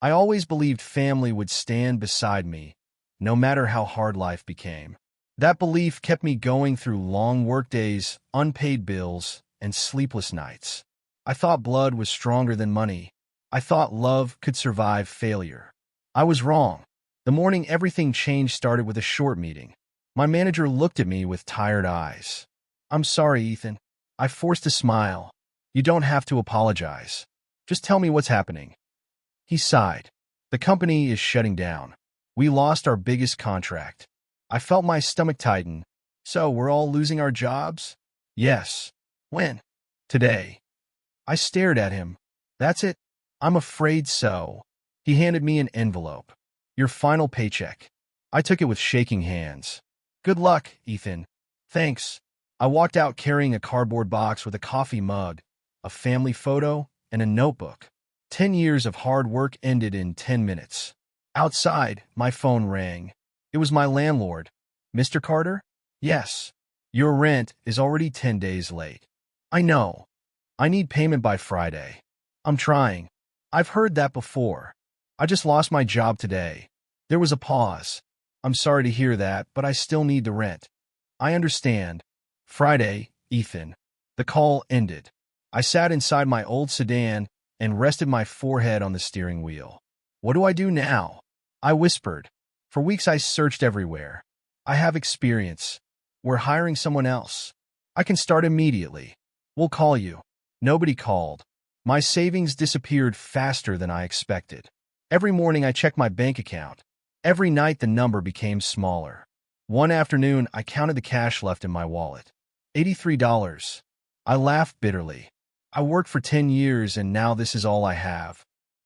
I always believed family would stand beside me, no matter how hard life became. That belief kept me going through long workdays, unpaid bills, and sleepless nights. I thought blood was stronger than money. I thought love could survive failure. I was wrong. The morning everything changed started with a short meeting. My manager looked at me with tired eyes. "I'm sorry, Ethan." I forced a smile. "You don't have to apologize. Just tell me what's happening." He sighed. "The company is shutting down. We lost our biggest contract." I felt my stomach tighten. "So we're all losing our jobs?" "Yes." "When?" "Today." I stared at him. "That's it?" "I'm afraid so." He handed me an envelope. "Your final paycheck." I took it with shaking hands. "Good luck, Ethan." "Thanks." I walked out carrying a cardboard box with a coffee mug, a family photo, and a notebook. 10 years of hard work ended in 10 minutes. Outside, my phone rang. It was my landlord. "Mr. Carter?" "Yes." "Your rent is already 10 days late." "I know. I need payment by Friday." "I'm trying." "I've heard that before. I just lost my job today." There was a pause. "I'm sorry to hear that, but I still need the rent." "I understand." "Friday, Ethan." The call ended. I sat inside my old sedan and rested my forehead on the steering wheel. "What do I do now?" I whispered. "For weeks I searched everywhere. I have experience. We're hiring someone else. I can start immediately. We'll call you." Nobody called. My savings disappeared faster than I expected. Every morning I checked my bank account. Every night the number became smaller. One afternoon I counted the cash left in my wallet. $83. I laughed bitterly. I worked for 10 years and now this is all I have.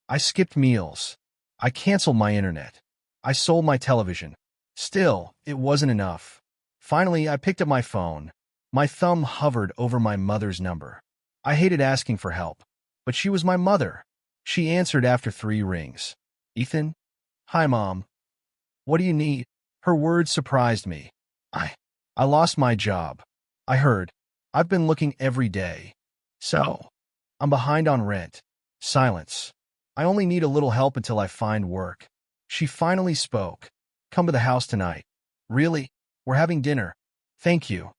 I skipped meals. I canceled my internet. I sold my television. Still, it wasn't enough. Finally, I picked up my phone. My thumb hovered over my mother's number. I hated asking for help, but she was my mother. She answered after 3 rings. "Ethan?" "Hi, Mom." "What do you need?" Her words surprised me. I lost my job." I heard. "I've been looking every day." "So?" "I'm behind on rent." Silence. "I only need a little help until I find work." She finally spoke. "Come to the house tonight." "Really? We're having dinner." "Thank you."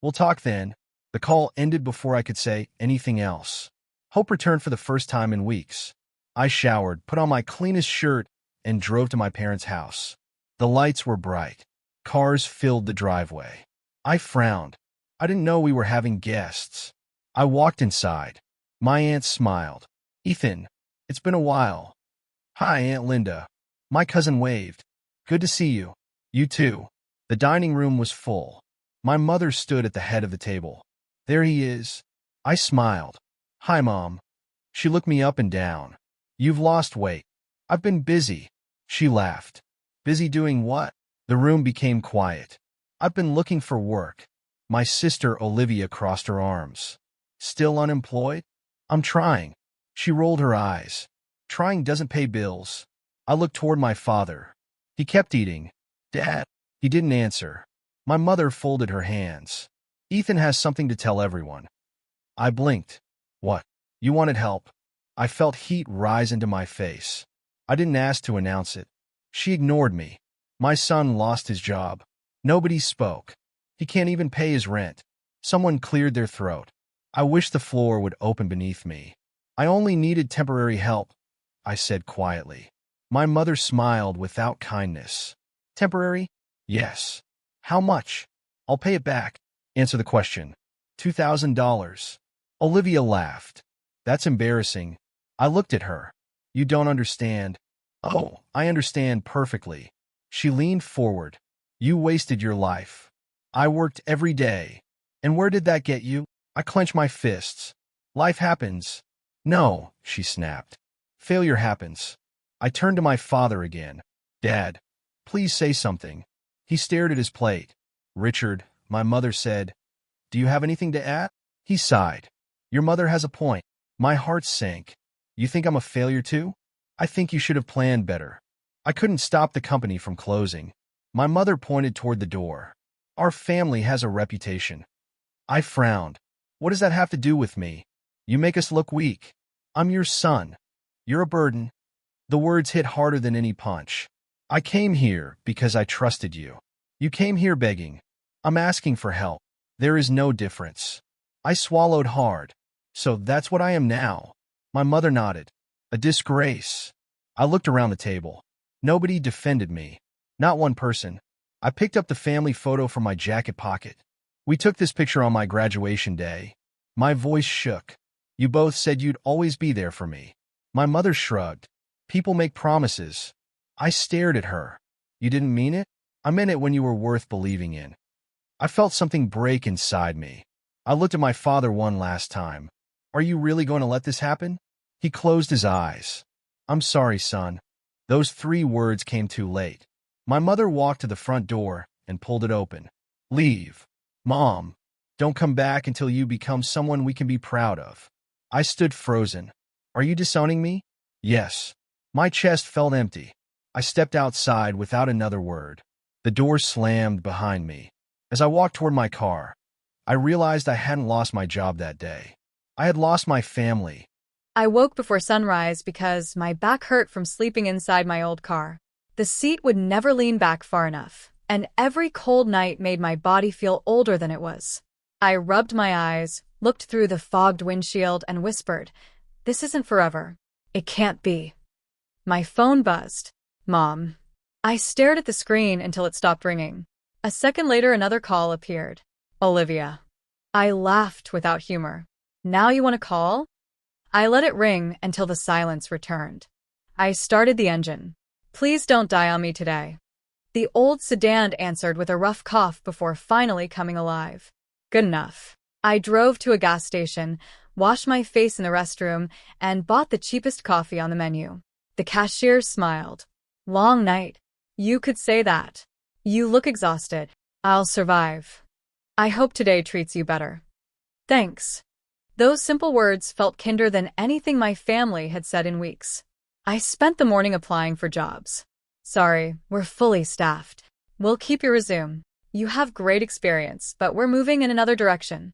"We'll talk then." The call ended before I could say anything else. Hope returned for the first time in weeks. I showered, put on my cleanest shirt, and drove to my parents' house. The lights were bright. Cars filled the driveway. I frowned. I didn't know we were having guests. I walked inside. My aunt smiled. "Ethan, it's been a while." "Hi, Aunt Linda." My cousin waved. "Good to see you." "You too." The dining room was full. My mother stood at the head of the table. "There he is." I smiled. "Hi, Mom." She looked me up and down. "You've lost weight." "I've been busy." She laughed. "Busy doing what?" The room became quiet. "I've been looking for work." My sister Olivia crossed her arms. "Still unemployed?" "I'm trying." She rolled her eyes. "Trying doesn't pay bills." I looked toward my father. He kept eating. "Dad?" He didn't answer. My mother folded her hands. "Ethan has something to tell everyone." I blinked. "What?" "You wanted help." I felt heat rise into my face. I didn't ask to announce it. She ignored me. "My son lost his job." Nobody spoke. "He can't even pay his rent." Someone cleared their throat. I wish the floor would open beneath me. "I only needed temporary help," I said quietly. My mother smiled without kindness. "Temporary?" "Yes." "How much?" "I'll pay it back." "Answer the question." $2,000. Olivia laughed. "That's embarrassing." I looked at her. "You don't understand." "Oh, I understand perfectly." She leaned forward. "You wasted your life." "I worked every day." "And where did that get you?" I clenched my fists. "Life happens." "No," she snapped. "Failure happens." I turned to my father again. "Dad, please say something." He stared at his plate. "Richard," my mother said, "do you have anything to add?" He sighed. "Your mother has a point." My heart sank. "You think I'm a failure too?" "I think you should have planned better." I couldn't stop the company from closing. My mother pointed toward the door. "Our family has a reputation." I frowned. "What does that have to do with me?" "You make us look weak." "I'm your son." "You're a burden." The words hit harder than any punch. I came here because I trusted you. You came here begging. I'm asking for help. There is no difference. I swallowed hard. So that's what I am now. My mother nodded. A disgrace. I looked around the table. Nobody defended me. Not one person. I picked up the family photo from my jacket pocket. We took this picture on my graduation day. My voice shook. You both said you'd always be there for me. My mother shrugged. People make promises. I stared at her. You didn't mean it? I meant it when you were worth believing in. I felt something break inside me. I looked at my father one last time. Are you really going to let this happen? He closed his eyes. I'm sorry, son. Those 3 words came too late. My mother walked to the front door and pulled it open. Leave. Mom, don't come back until you become someone we can be proud of. I stood frozen. Are you disowning me? Yes. My chest felt empty. I stepped outside without another word. The door slammed behind me. As I walked toward my car, I realized I hadn't lost my job that day. I had lost my family. I woke before sunrise because my back hurt from sleeping inside my old car. The seat would never lean back far enough, and every cold night made my body feel older than it was. I rubbed my eyes, looked through the fogged windshield, and whispered, "This isn't forever. It can't be." My phone buzzed. Mom. I stared at the screen until it stopped ringing. A second later, another call appeared. Olivia. I laughed without humor. Now you want to call? I let it ring until the silence returned. I started the engine. Please don't die on me today. The old sedan answered with a rough cough before finally coming alive. Good enough. I drove to a gas station, washed my face in the restroom, and bought the cheapest coffee on the menu. The cashier smiled. Long night. You could say that. You look exhausted. I'll survive. I hope today treats you better. Thanks. Those simple words felt kinder than anything my family had said in weeks. I spent the morning applying for jobs. Sorry, we're fully staffed. We'll keep your resume. You have great experience, but we're moving in another direction.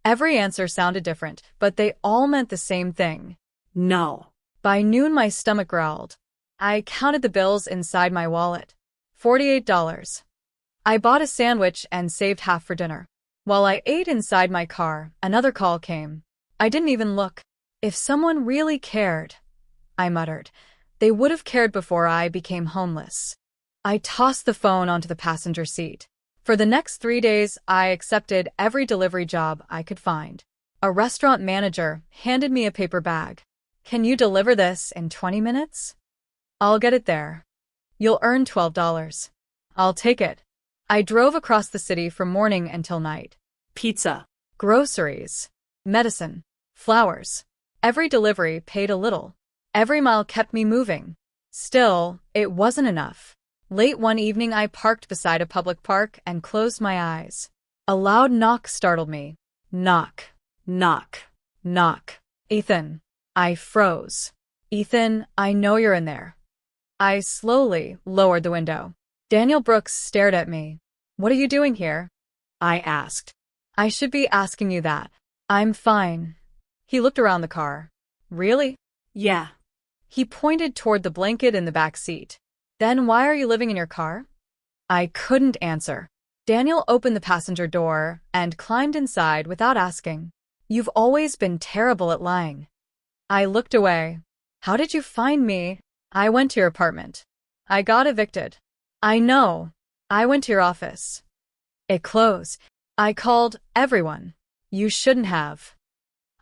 Every answer sounded different, but they all meant the same thing. No. By noon, my stomach growled. I counted the bills inside my wallet. $48. I bought a sandwich and saved half for dinner. While I ate inside my car, another call came. I didn't even look. If someone really cared, I muttered, they would have cared before I became homeless. I tossed the phone onto the passenger seat. For the next 3 days, I accepted every delivery job I could find. A restaurant manager handed me a paper bag. Can you deliver this in 20 minutes? I'll get it there. You'll earn $12. I'll take it. I drove across the city from morning until night. Pizza, groceries, medicine, flowers. Every delivery paid a little. Every mile kept me moving. Still, it wasn't enough. Late one evening, I parked beside a public park and closed my eyes. A loud knock startled me. Knock, knock, knock. Ethan. I froze. Ethan, I know you're in there. I slowly lowered the window. Daniel Brooks stared at me. What are you doing here? I asked. I should be asking you that. I'm fine. He looked around the car. Really? Yeah. He pointed toward the blanket in the back seat. Then why are you living in your car? I couldn't answer. Daniel opened the passenger door and climbed inside without asking. You've always been terrible at lying. I looked away. How did you find me? I went to your apartment. I got evicted. I know. I went to your office. It closed. I called everyone. You shouldn't have.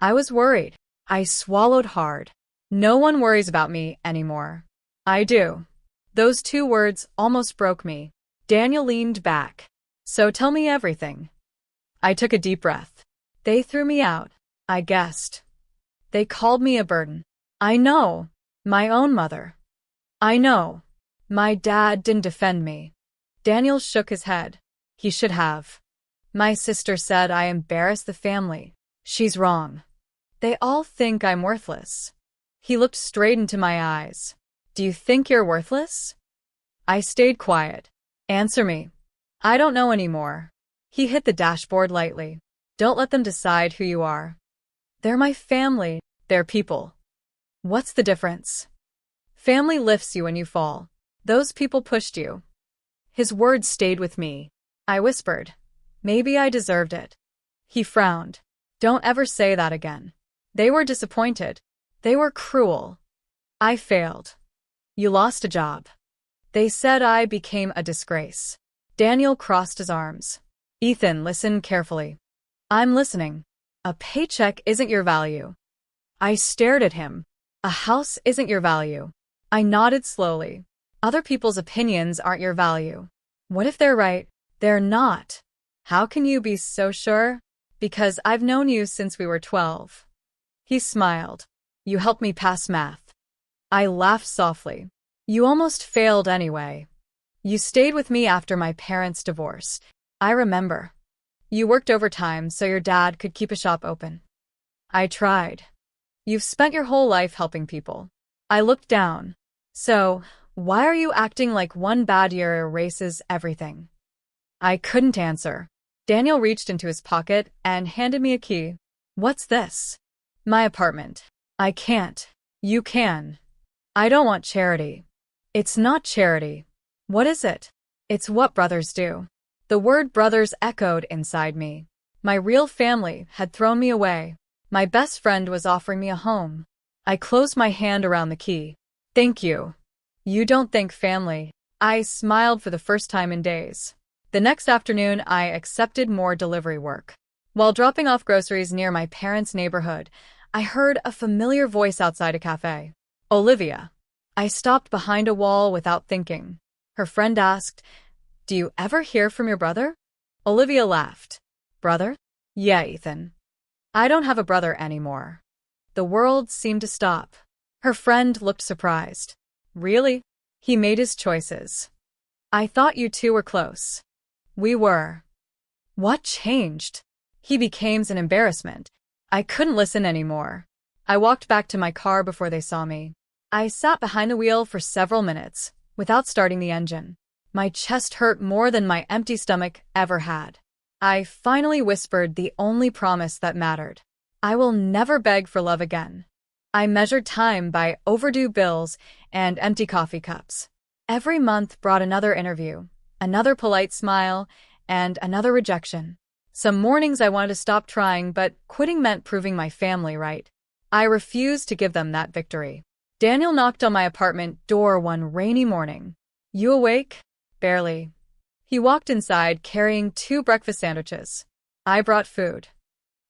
I was worried. I swallowed hard. No one worries about me anymore. I do. Those 2 words almost broke me. Daniel leaned back. So tell me everything. I took a deep breath. They threw me out. I guessed. They called me a burden. I know. My own mother. I know. My dad didn't defend me. Daniel shook his head. He should have. My sister said I embarrassed the family. She's wrong. They all think I'm worthless. He looked straight into my eyes. Do you think you're worthless? I stayed quiet. Answer me. I don't know anymore. He hit the dashboard lightly. Don't let them decide who you are. They're my family. They're people. What's the difference? Family lifts you when you fall. Those people pushed you. His words stayed with me. I whispered, maybe I deserved it. He frowned. Don't ever say that again. They were disappointed. They were cruel. I failed. You lost a job. They said I became a disgrace. Daniel crossed his arms. Ethan, listen carefully. I'm listening. A paycheck isn't your value. I stared at him. A house isn't your value. I nodded slowly. Other people's opinions aren't your value. What if they're right? They're not. How can you be so sure? Because I've known you since we were 12. He smiled. You helped me pass math. I laughed softly. You almost failed anyway. You stayed with me after my parents divorced. I remember. You worked overtime so your dad could keep a shop open. I tried. You've spent your whole life helping people. I looked down. So, why are you acting like one bad year erases everything? I couldn't answer. Daniel reached into his pocket and handed me a key. What's this? My apartment. I can't. You can. I don't want charity. It's not charity. What is it? It's what brothers do. The word brothers echoed inside me. My real family had thrown me away. My best friend was offering me a home. I closed my hand around the key. Thank you. You don't think family. I smiled for the first time in days. The next afternoon, I accepted more delivery work. While dropping off groceries near my parents' neighborhood, I heard a familiar voice outside a cafe. Olivia. I stopped behind a wall without thinking. Her friend asked, Do you ever hear from your brother? Olivia laughed. Brother? Yeah, Ethan. I don't have a brother anymore. The world seemed to stop. Her friend looked surprised. Really? He made his choices. I thought you two were close. We were. What changed? He became an embarrassment. I couldn't listen anymore. I walked back to my car before they saw me. I sat behind the wheel for several minutes, without starting the engine. My chest hurt more than my empty stomach ever had. I finally whispered the only promise that mattered. I will never beg for love again. I measured time by overdue bills and empty coffee cups. Every month brought another interview, another polite smile, and another rejection. Some mornings I wanted to stop trying, but quitting meant proving my family right. I refused to give them that victory. Daniel knocked on my apartment door one rainy morning. You awake? Barely. He walked inside carrying 2 breakfast sandwiches. I brought food.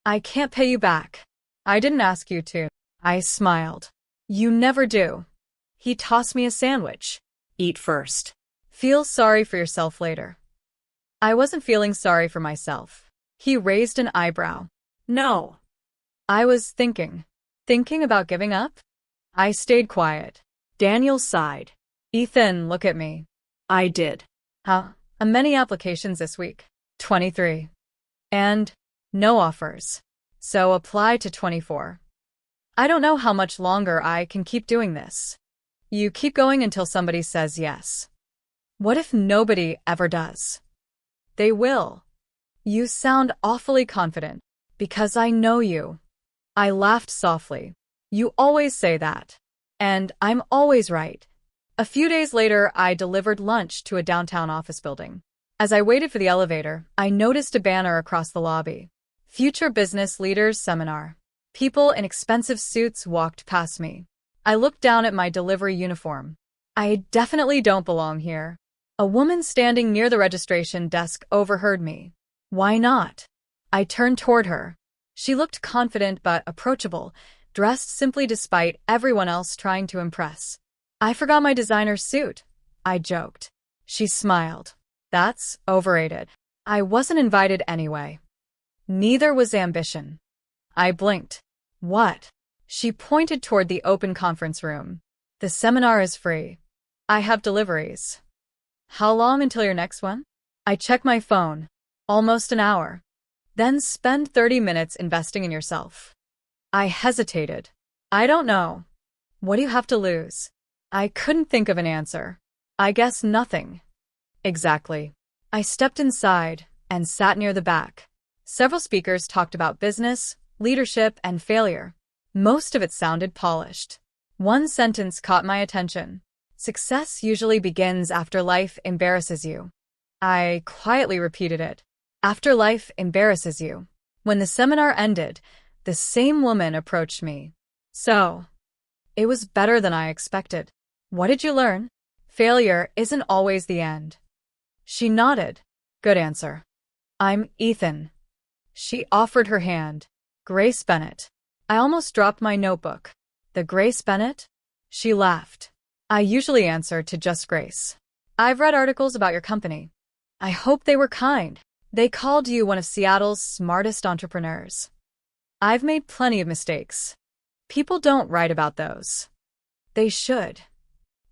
I can't pay you back. I didn't ask you to. I smiled. You never do. He tossed me a sandwich. Eat first. Feel sorry for yourself later. I wasn't feeling sorry for myself. He raised an eyebrow. No. I was thinking. Thinking about giving up? I stayed quiet. Daniel sighed. Ethan, look at me. I did. How many applications this week? 23. And no offers. So apply to 24. I don't know how much longer I can keep doing this. You keep going until somebody says yes. What if nobody ever does? They will. You sound awfully confident, because I know you. I laughed softly. You always say that. And I'm always right. A few days later, I delivered lunch to a downtown office building. As I waited for the elevator, I noticed a banner across the lobby. Future Business Leaders Seminar. People in expensive suits walked past me. I looked down at my delivery uniform. I definitely don't belong here. A woman standing near the registration desk overheard me. Why not? I turned toward her. She looked confident but approachable, dressed simply despite everyone else trying to impress. I forgot my designer suit, I joked. She smiled. That's overrated. I wasn't invited anyway. Neither was ambition. I blinked. What? She pointed toward the open conference room. The seminar is free. I have deliveries. How long until your next one? I checked my phone. Almost an hour. Then spend 30 minutes investing in yourself. I hesitated. I don't know. What do you have to lose? I couldn't think of an answer. I guess nothing. Exactly. I stepped inside and sat near the back. Several speakers talked about business, leadership, and failure. Most of it sounded polished. One sentence caught my attention. Success usually begins after life embarrasses you. I quietly repeated it. After life embarrasses you. When the seminar ended, the same woman approached me. So, it was better than I expected. What did you learn? Failure isn't always the end. She nodded. Good answer. I'm Ethan. She offered her hand. Grace Bennett. I almost dropped my notebook. The Grace Bennett? She laughed. I usually answer to just Grace. I've read articles about your company. I hope they were kind. They called you one of Seattle's smartest entrepreneurs. I've made plenty of mistakes. People don't write about those. They should.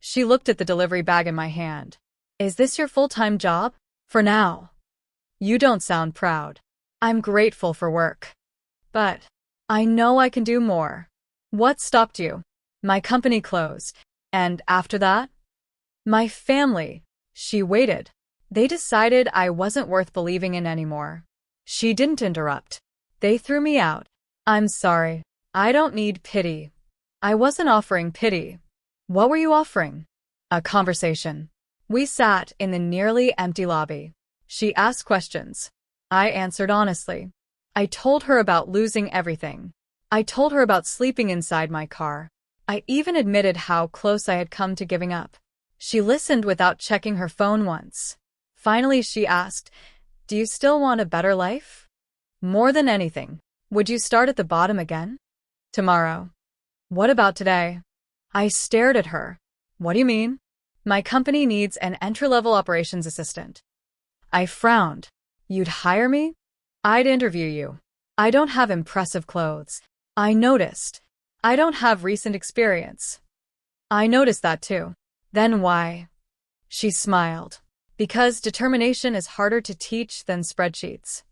She looked at the delivery bag in my hand. Is this your full-time job? For now. You don't sound proud. I'm grateful for work. But I know I can do more. What stopped you? My company closed. And after that? My family. She waited. They decided I wasn't worth believing in anymore. She didn't interrupt. They threw me out. I'm sorry. I don't need pity. I wasn't offering pity. What were you offering? A conversation. We sat in the nearly empty lobby. She asked questions. I answered honestly. I told her about losing everything. I told her about sleeping inside my car. I even admitted how close I had come to giving up. She listened without checking her phone once. Finally, she asked, do you still want a better life? More than anything. Would you start at the bottom again? Tomorrow. What about today? I stared at her. What do you mean? My company needs an entry-level operations assistant. I frowned. You'd hire me? I'd interview you. I don't have impressive clothes. I noticed. I don't have recent experience. I noticed that too. Then why? She smiled. Because determination is harder to teach than spreadsheets.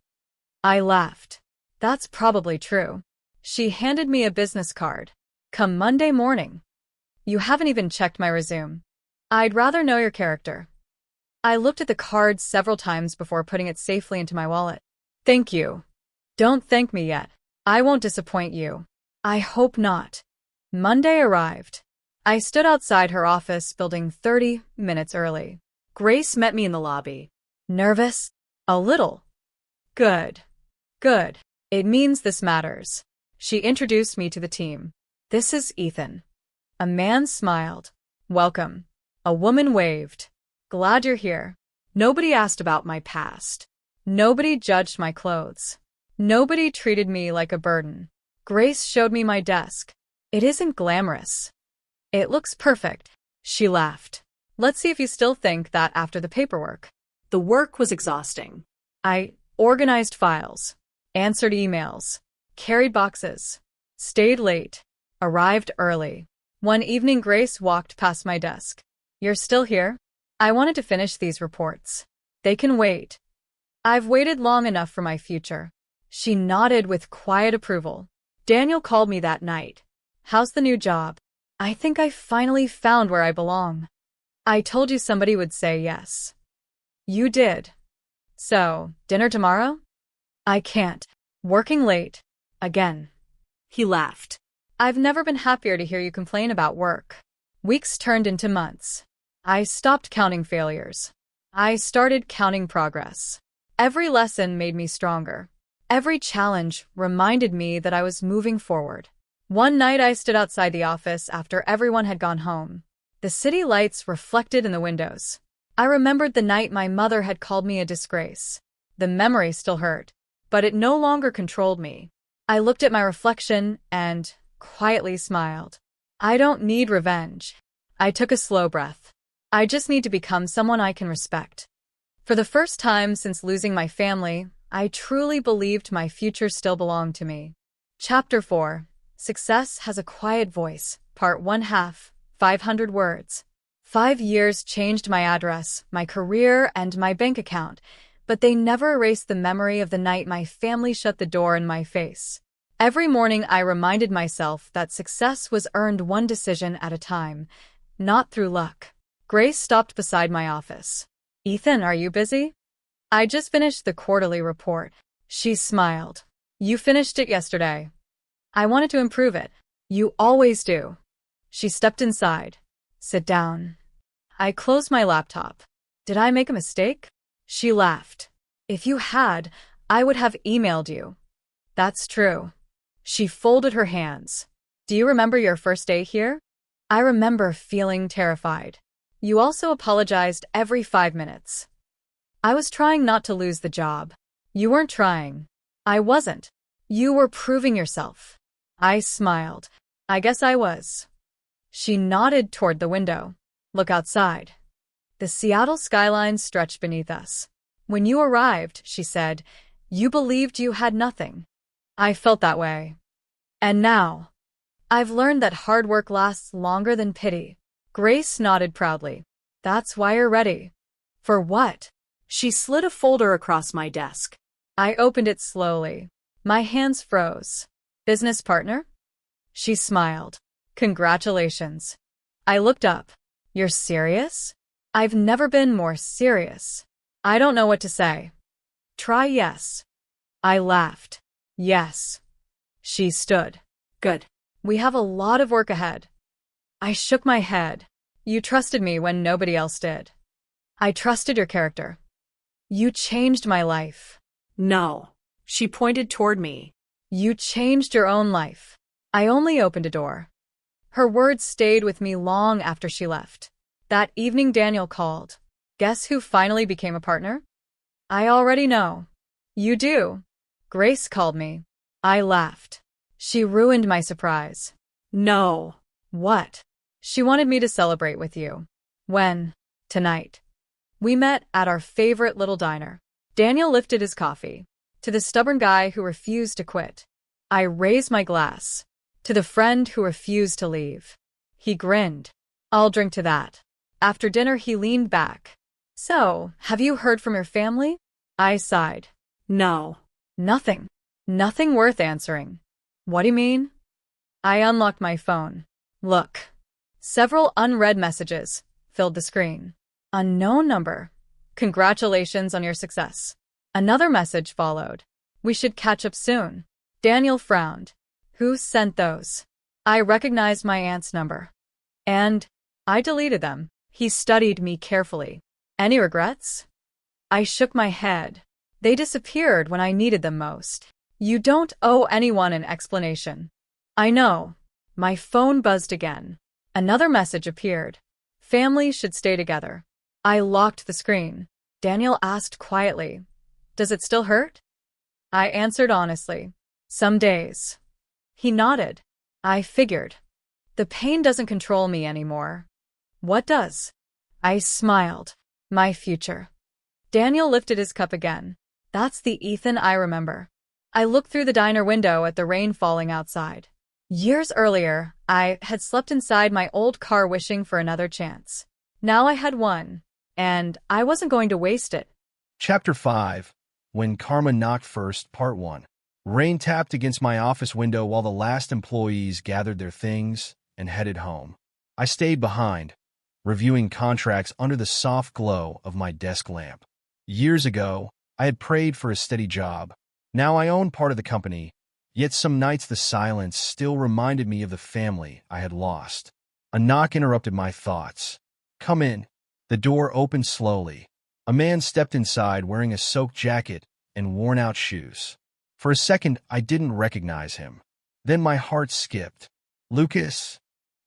I laughed. That's probably true. She handed me a business card. Come Monday morning. You haven't even checked my resume. I'd rather know your character. I looked at the card several times before putting it safely into my wallet. Thank you. Don't thank me yet. I won't disappoint you. I hope not. Monday arrived. I stood outside her office building 30 minutes early. Grace met me in the lobby. Nervous? A little. Good. Good. It means this matters. She introduced me to the team. This is Ethan. A man smiled. Welcome. A woman waved. Glad you're here. Nobody asked about my past. Nobody judged my clothes. Nobody treated me like a burden. Grace showed me my desk. It isn't glamorous. It looks perfect. She laughed. Let's see if you still think that after the paperwork. The work was exhausting. I organized files, answered emails, carried boxes, stayed late, arrived early. One evening, Grace walked past my desk. You're still here? I wanted to finish these reports. They can wait. I've waited long enough for my future. She nodded with quiet approval. Daniel called me that night. How's the new job? I think I finally found where I belong. I told you somebody would say yes. You did. So, dinner tomorrow? I can't. Working late. Again. He laughed. I've never been happier to hear you complain about work. Weeks turned into months. I stopped counting failures. I started counting progress. Every lesson made me stronger. Every challenge reminded me that I was moving forward. One night I stood outside the office after everyone had gone home. The city lights reflected in the windows. I remembered the night my mother had called me a disgrace. The memory still hurt, but it no longer controlled me. I looked at my reflection and quietly smiled. I don't need revenge. I took a slow breath. I just need to become someone I can respect. For the first time since losing my family, I truly believed my future still belonged to me. Chapter 4. Success Has a Quiet Voice, Part 1/2, 500 words. 5 years changed my address, my career, and my bank account, but they never erased the memory of the night my family shut the door in my face. Every morning I reminded myself that success was earned one decision at a time, not through luck. Grace stopped beside my office. Ethan, are you busy? I just finished the quarterly report. She smiled. You finished it yesterday. I wanted to improve it. You always do. She stepped inside. Sit down. I closed my laptop. Did I make a mistake? She laughed. If you had, I would have emailed you. That's true. She folded her hands. Do you remember your first day here? I remember feeling terrified. You also apologized every 5 minutes. I was trying not to lose the job. You weren't trying. I wasn't. You were proving yourself. I smiled. I guess I was. She nodded toward the window. Look outside. The Seattle skyline stretched beneath us. When you arrived, she said, you believed you had nothing. I felt that way. And now, I've learned that hard work lasts longer than pity. Grace nodded proudly. That's why you're ready. For what? She slid a folder across my desk. I opened it slowly. My hands froze. Business partner? She smiled. Congratulations. I looked up. You're serious? I've never been more serious. I don't know what to say. Try yes. I laughed. Yes. She stood. Good. We have a lot of work ahead. I shook my head. You trusted me when nobody else did. I trusted your character. You changed my life. No. She pointed toward me. You changed your own life. I only opened a door. Her words stayed with me long after she left. That evening Daniel called. Guess who finally became a partner? I already know. You do. Grace called me. I laughed. She ruined my surprise. No. What? She wanted me to celebrate with you. When? Tonight. We met at our favorite little diner. Daniel lifted his coffee. To the stubborn guy who refused to quit. I raised my glass. To the friend who refused to leave. He grinned. I'll drink to that. After dinner, he leaned back. So, have you heard from your family? I sighed. No. Nothing. Nothing worth answering. What do you mean? I unlocked my phone. Look. Several unread messages filled the screen. Unknown number. Congratulations on your success. Another message followed. We should catch up soon. Daniel frowned. Who sent those? I recognized my aunt's number. And I deleted them. He studied me carefully. Any regrets? I shook my head. They disappeared when I needed them most. You don't owe anyone an explanation. I know. My phone buzzed again. Another message appeared. Families should stay together. I locked the screen. Daniel asked quietly, Does it still hurt? I answered honestly. Some days. He nodded. I figured. The pain doesn't control me anymore. What does? I smiled. My future. Daniel lifted his cup again. That's the Ethan I remember. I looked through the diner window at the rain falling outside. Years earlier, I had slept inside my old car wishing for another chance. Now I had one, and I wasn't going to waste it. Chapter 5. When Karma Knocked First, Part 1. Rain tapped against my office window while the last employees gathered their things and headed home. I stayed behind, reviewing contracts under the soft glow of my desk lamp. Years ago, I had prayed for a steady job. Now I own part of the company, yet some nights the silence still reminded me of the family I had lost. A knock interrupted my thoughts. Come in. The door opened slowly. A man stepped inside wearing a soaked jacket and worn-out shoes. For a second, I didn't recognize him. Then my heart skipped. Lucas.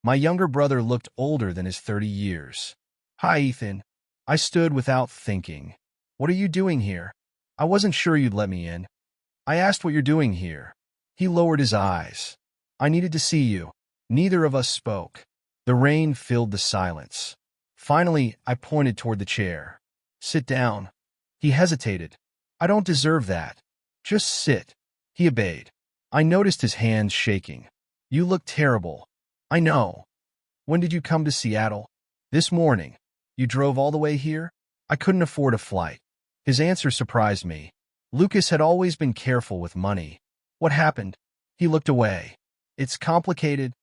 My younger brother looked older than his 30 years. Hi, Ethan. I stood without thinking. What are you doing here? I wasn't sure you'd let me in. I asked what you're doing here. He lowered his eyes. I needed to see you. Neither of us spoke. The rain filled the silence. Finally, I pointed toward the chair. Sit down. He hesitated. I don't deserve that. Just sit. He obeyed. I noticed his hands shaking. You look terrible. I know. When did you come to Seattle? This morning. You drove all the way here? I couldn't afford a flight. His answer surprised me. Lucas had always been careful with money. What happened? He looked away. It's complicated.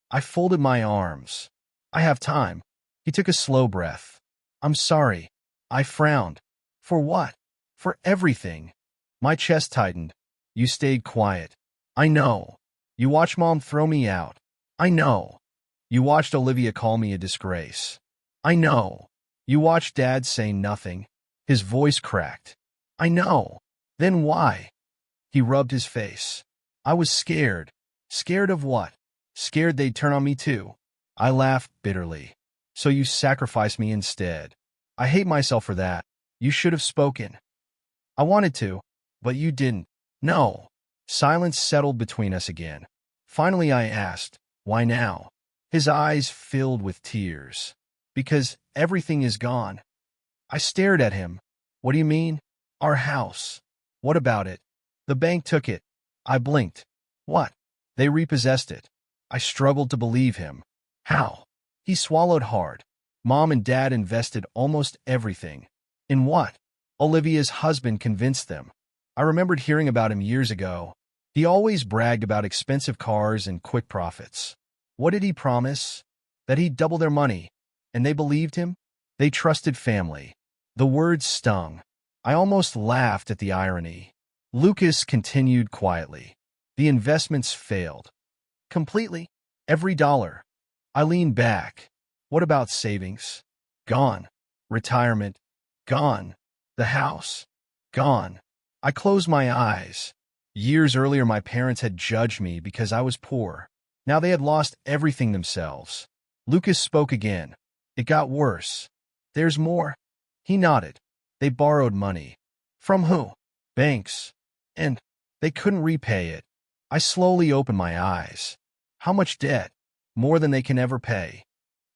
I folded my arms. I have time. He took a slow breath. I'm sorry. I frowned. For what? For everything. My chest tightened. You stayed quiet. I know. You watched Mom throw me out. I know. You watched Olivia call me a disgrace. I know. You watched Dad say nothing. His voice cracked. I know. Then why? He rubbed his face. I was scared. Scared of what? Scared they'd turn on me too. I laughed bitterly. So you sacrificed me instead. I hate myself for that. You should have spoken. I wanted to, but you didn't. No. Silence settled between us again. Finally I asked, why now? His eyes filled with tears. Because everything is gone. I stared at him. What do you mean? Our house. What about it? The bank took it. I blinked. What? They repossessed it. I struggled to believe him. How? He swallowed hard. Mom and Dad invested almost everything. In what? Olivia's husband convinced them. I remembered hearing about him years ago. He always bragged about expensive cars and quick profits. What did he promise? That he'd double their money. And they believed him? They trusted family. The words stung. I almost laughed at the irony. Lucas continued quietly. The investments failed. Completely. Every dollar. I leaned back. What about savings? Gone. Retirement? Gone. The house? Gone. I closed my eyes. Years earlier, my parents had judged me because I was poor. Now they had lost everything themselves. Lucas spoke again. It got worse. There's more. He nodded. They borrowed money. From who? Banks. And they couldn't repay it. I slowly opened my eyes. How much debt? More than they can ever pay.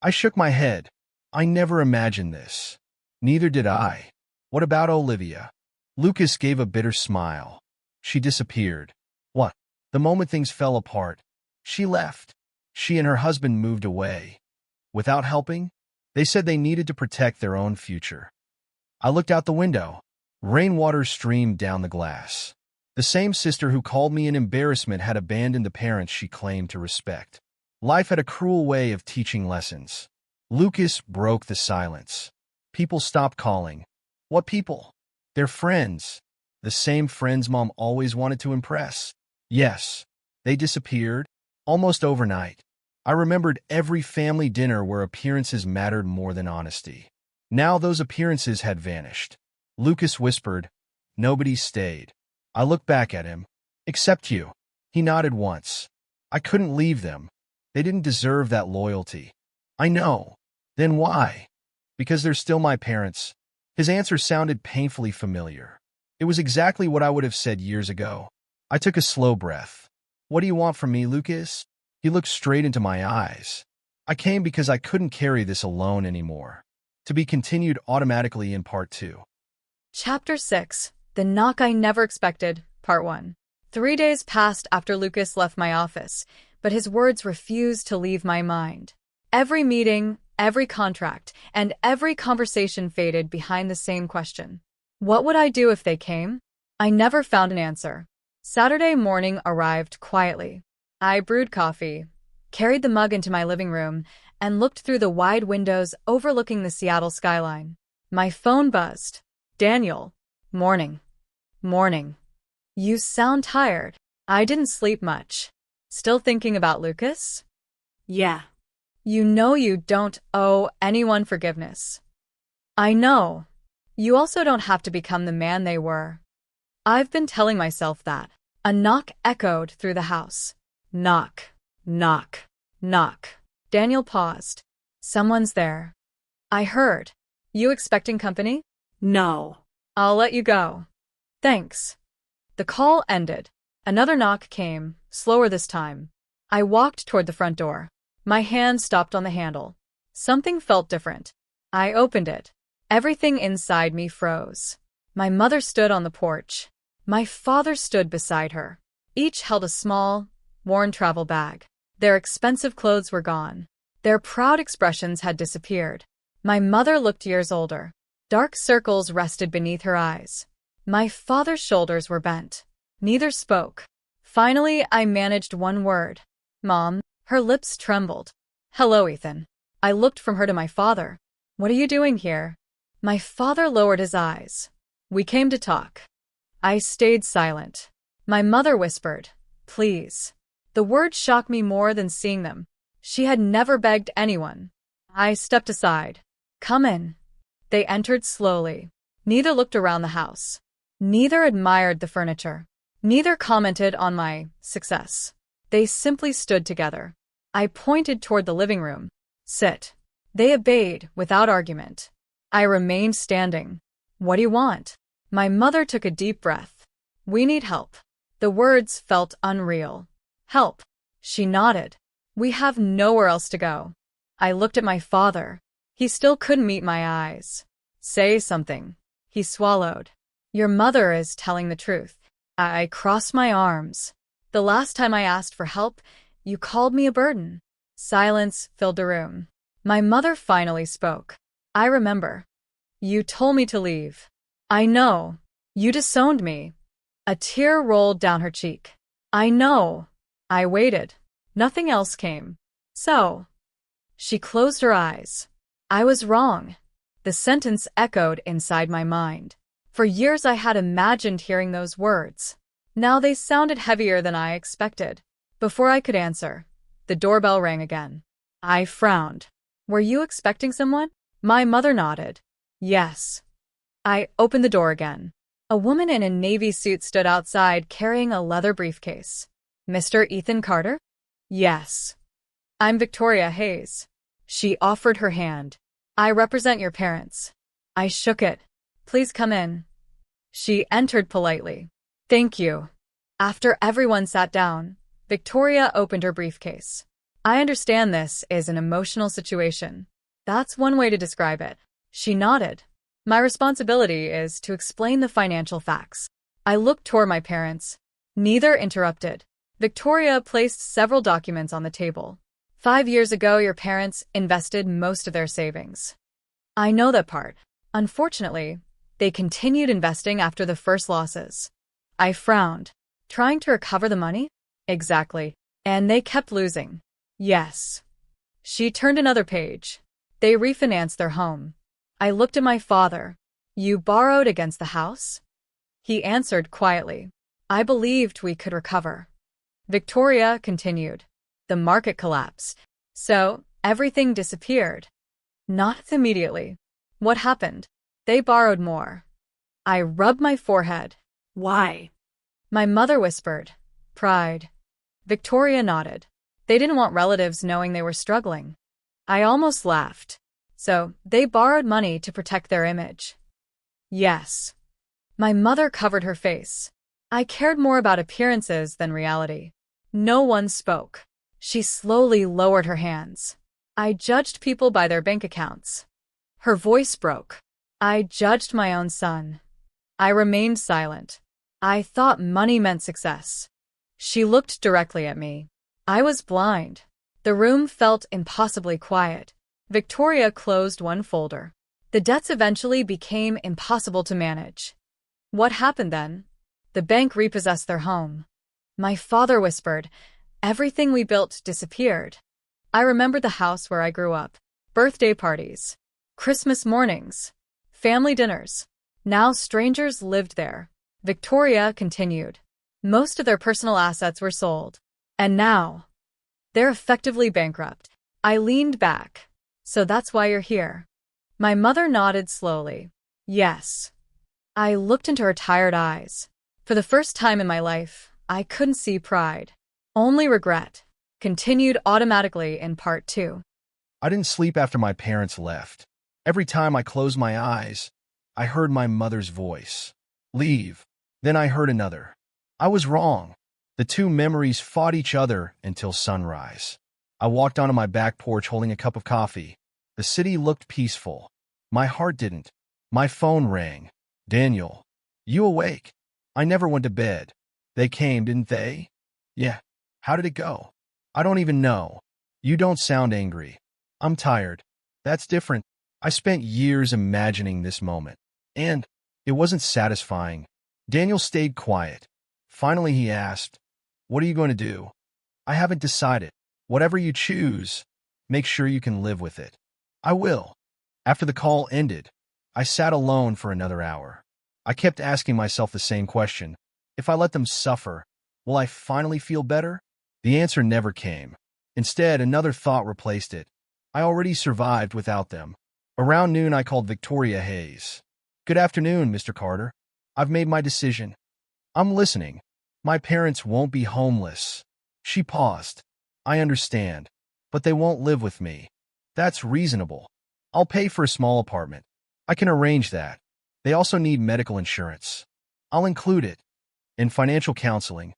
I shook my head. I never imagined this. Neither did I. What about Olivia? Lucas gave a bitter smile. She disappeared. What? The moment things fell apart. She left. She and her husband moved away. Without helping? They said they needed to protect their own future. I looked out the window. Rainwater streamed down the glass. The same sister who called me an embarrassment had abandoned the parents she claimed to respect. Life had a cruel way of teaching lessons. Lucas broke the silence. People stopped calling. What people? Their friends. The same friends Mom always wanted to impress. Yes, they disappeared, almost overnight. I remembered every family dinner where appearances mattered more than honesty. Now those appearances had vanished. Lucas whispered, "Nobody stayed." I looked back at him. "Except you." He nodded once. "I couldn't leave them. They didn't deserve that loyalty." "I know." "Then why?" "Because they're still my parents." His answer sounded painfully familiar. It was exactly what I would have said years ago. I took a slow breath. "What do you want from me, Lucas?" He looked straight into my eyes. "I came because I couldn't carry this alone anymore." To be continued automatically in Part 2. Chapter 6. The Knock I Never Expected, Part 1. 3 days passed after Lucas left my office, but his words refused to leave my mind. Every meeting, every contract, and every conversation faded behind the same question. What would I do if they came? I never found an answer. Saturday morning arrived quietly. I brewed coffee, carried the mug into my living room, and looked through the wide windows overlooking the Seattle skyline. My phone buzzed. "Daniel." "Morning." "Morning. You sound tired." "I didn't sleep much." "Still thinking about Lucas?" Yeah. "You know you don't owe anyone forgiveness." "I know. You also don't have to become the man they were." I've been telling myself that. A knock echoed through the house. Knock, knock, knock. Daniel paused. "Someone's there." I heard. "You expecting company?" No. "I'll let you go." "Thanks." The call ended. Another knock came, slower this time. I walked toward the front door. My hand stopped on the handle. Something felt different. I opened it. Everything inside me froze. My mother stood on the porch. My father stood beside her. Each held a small, worn travel bag. Their expensive clothes were gone. Their proud expressions had disappeared. My mother looked years older. Dark circles rested beneath her eyes. My father's shoulders were bent. Neither spoke. Finally, I managed one word. "Mom." Her lips trembled. "Hello, Ethan." I looked from her to my father. "What are you doing here?" My father lowered his eyes. "We came to talk." I stayed silent. My mother whispered, "Please." The words shocked me more than seeing them. She had never begged anyone. I stepped aside. Come in. They entered slowly. Neither looked around the house. Neither admired the furniture. Neither commented on my success. They simply stood together. I pointed toward the living room. Sit. They obeyed without argument. I remained standing. What do you want? My mother took a deep breath. We need help. The words felt unreal. Help. She nodded. We have nowhere else to go. I looked at my father. He still couldn't meet my eyes. Say something. He swallowed. Your mother is telling the truth. I crossed my arms. The last time I asked for help, you called me a burden. Silence filled the room. My mother finally spoke. I remember. You told me to leave. I know. You disowned me. A tear rolled down her cheek. I know. I waited. Nothing else came. So. She closed her eyes. I was wrong. The sentence echoed inside my mind. For years I had imagined hearing those words. Now they sounded heavier than I expected. Before I could answer, the doorbell rang again. I frowned. Were you expecting someone? My mother nodded. Yes. I opened the door again. A woman in a navy suit stood outside carrying a leather briefcase. Mr. Ethan Carter? Yes. I'm Victoria Hayes. She offered her hand. I represent your parents. I shook it. Please come in. She entered politely. Thank you. After everyone sat down, Victoria opened her briefcase. I understand this is an emotional situation. That's one way to describe it. She nodded. My responsibility is to explain the financial facts. I looked toward my parents. Neither interrupted. Victoria placed several documents on the table. 5 years ago, your parents invested most of their savings. I know that part. Unfortunately, they continued investing after the first losses. I frowned. Trying to recover the money? Exactly. And they kept losing. Yes. She turned another page. They refinanced their home. I looked at my father. You borrowed against the house? He answered quietly. I believed we could recover. Victoria continued. The market collapsed. So, everything disappeared. Not immediately. What happened? They borrowed more. I rubbed my forehead. Why? My mother whispered. Pride. Victoria nodded. They didn't want relatives knowing they were struggling. I almost laughed. So, they borrowed money to protect their image. Yes. My mother covered her face. I cared more about appearances than reality. No one spoke. She slowly lowered her hands. I judged people by their bank accounts. Her voice broke. I judged my own son. I remained silent. I thought money meant success. She looked directly at me. I was blind. The room felt impossibly quiet. Victoria closed one folder. The debts eventually became impossible to manage. What happened then? The bank repossessed their home. My father whispered, everything we built disappeared. I remembered the house where I grew up. Birthday parties. Christmas mornings. Family dinners. Now strangers lived there. Victoria continued. Most of their personal assets were sold. And now, they're effectively bankrupt. I leaned back. So that's why you're here. My mother nodded slowly. Yes. I looked into her tired eyes. For the first time in my life, I couldn't see pride. Only regret. Continued automatically in part 2. I didn't sleep after my parents left. Every time I closed my eyes, I heard my mother's voice. Leave. Then I heard another. I was wrong. The two memories fought each other until sunrise. I walked onto my back porch holding a cup of coffee. The city looked peaceful. My heart didn't. My phone rang. Daniel, you awake? I never went to bed. They came, didn't they? Yeah. How did it go? I don't even know. You don't sound angry. I'm tired. That's different. I spent years imagining this moment. And it wasn't satisfying. Daniel stayed quiet. Finally, he asked, what are you going to do? I haven't decided. Whatever you choose, make sure you can live with it. I will. After the call ended, I sat alone for another hour. I kept asking myself the same question. If I let them suffer, will I finally feel better? The answer never came. Instead, another thought replaced it. I already survived without them. Around noon, I called Victoria Hayes. Good afternoon, Mr. Carter. I've made my decision. I'm listening. My parents won't be homeless. She paused. I understand, but they won't live with me. That's reasonable. I'll pay for a small apartment. I can arrange that. They also need medical insurance. I'll include it. In financial counseling.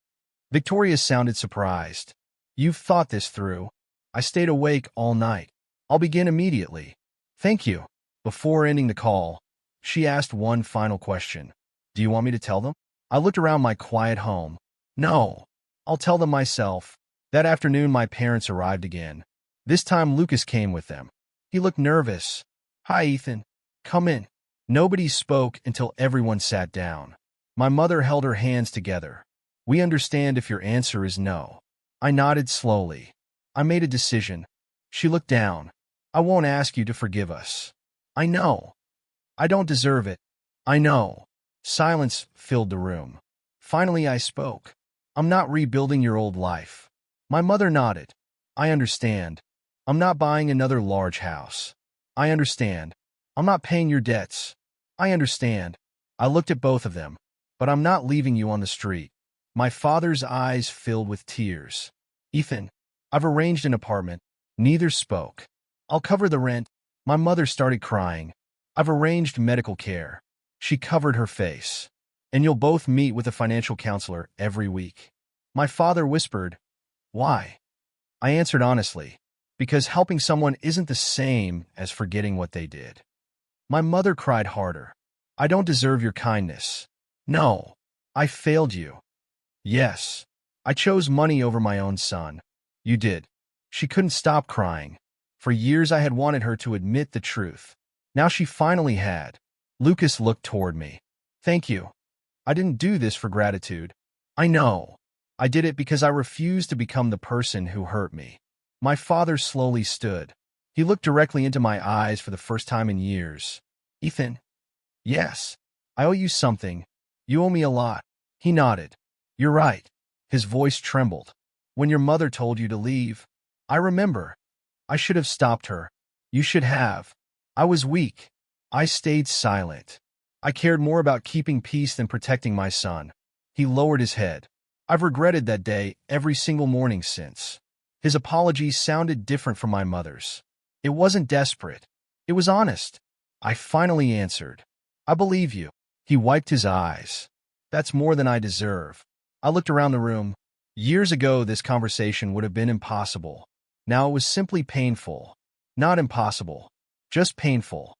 Victoria sounded surprised. You've thought this through. I stayed awake all night. I'll begin immediately. Thank you. Before ending the call, she asked one final question. Do you want me to tell them? I looked around my quiet home. No. I'll tell them myself. That afternoon, my parents arrived again. This time, Lucas came with them. He looked nervous. Hi, Ethan. Come in. Nobody spoke until everyone sat down. My mother held her hands together. We understand if your answer is no. I nodded slowly. I made a decision. She looked down. I won't ask you to forgive us. I know. I don't deserve it. I know. Silence filled the room. Finally, I spoke. I'm not rebuilding your old life. My mother nodded. I understand. I'm not buying another large house. I understand. I'm not paying your debts. I understand. I looked at both of them. But I'm not leaving you on the street. My father's eyes filled with tears. Ethan, I've arranged an apartment. Neither spoke. I'll cover the rent. My mother started crying. I've arranged medical care. She covered her face. And you'll both meet with a financial counselor every week. My father whispered, Why? I answered honestly, because helping someone isn't the same as forgetting what they did. My mother cried harder. I don't deserve your kindness. No, I failed you. Yes, I chose money over my own son. You did. She couldn't stop crying. For years I had wanted her to admit the truth. Now she finally had. Lucas looked toward me. Thank you. I didn't do this for gratitude. I know. I did it because I refused to become the person who hurt me. My father slowly stood. He looked directly into my eyes for the first time in years. Ethan. Yes. I owe you something. You owe me a lot. He nodded. You're right. His voice trembled. When your mother told you to leave, I remember. I should have stopped her. You should have. I was weak. I stayed silent. I cared more about keeping peace than protecting my son. He lowered his head. I've regretted that day every single morning since. His apology sounded different from my mother's. It wasn't desperate. It was honest. I finally answered. I believe you. He wiped his eyes. That's more than I deserve. I looked around the room. Years ago, this conversation would have been impossible. Now it was simply painful. Not impossible. Just painful.